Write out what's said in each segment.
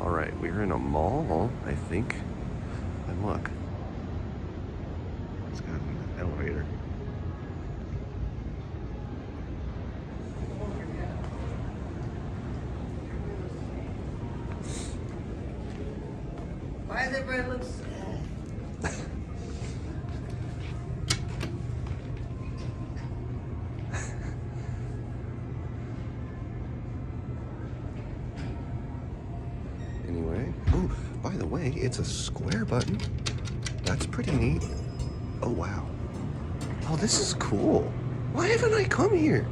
All right, we're in a mall, I think. And look, it's got an elevator. Why does everybody look sad? Anyway, oh, by the way, it's a square button. That's pretty neat. Oh, wow. Oh, this is cool. Why haven't I come here?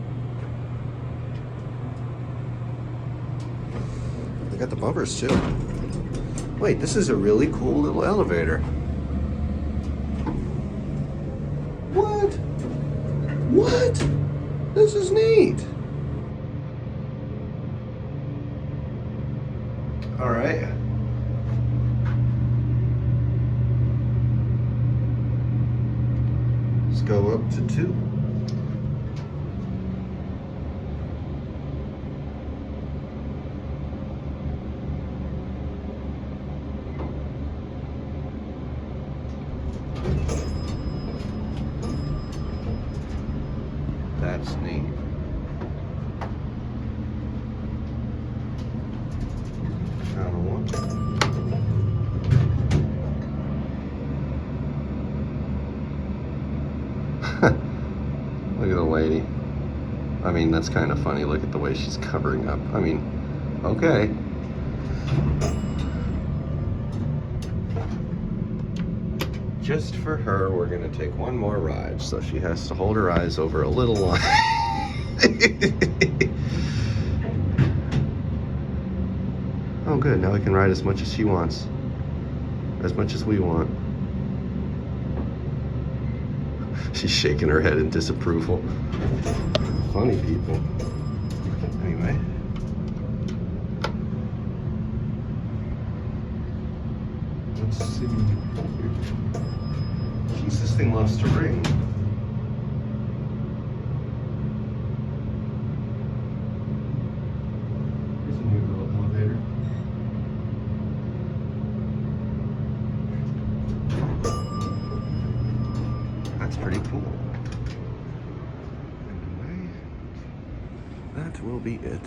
They got the bumpers too. Wait, this is a really cool little elevator. What? What? This is neat. All right. Let's go up to 2. That's neat. Down to 1. Look at the lady. I mean, that's kind of funny. Look at the way she's covering up. I mean, okay. Just for her, we're gonna take one more ride, so she has to hold her eyes over a little line. Oh good, now we can ride as much as she wants. As much as we want. She's shaking her head in disapproval. Funny people. Anyway. Let's see. Jeez, this thing loves to ring. Here's a new little elevator. That's pretty cool. Anyway, that will be it.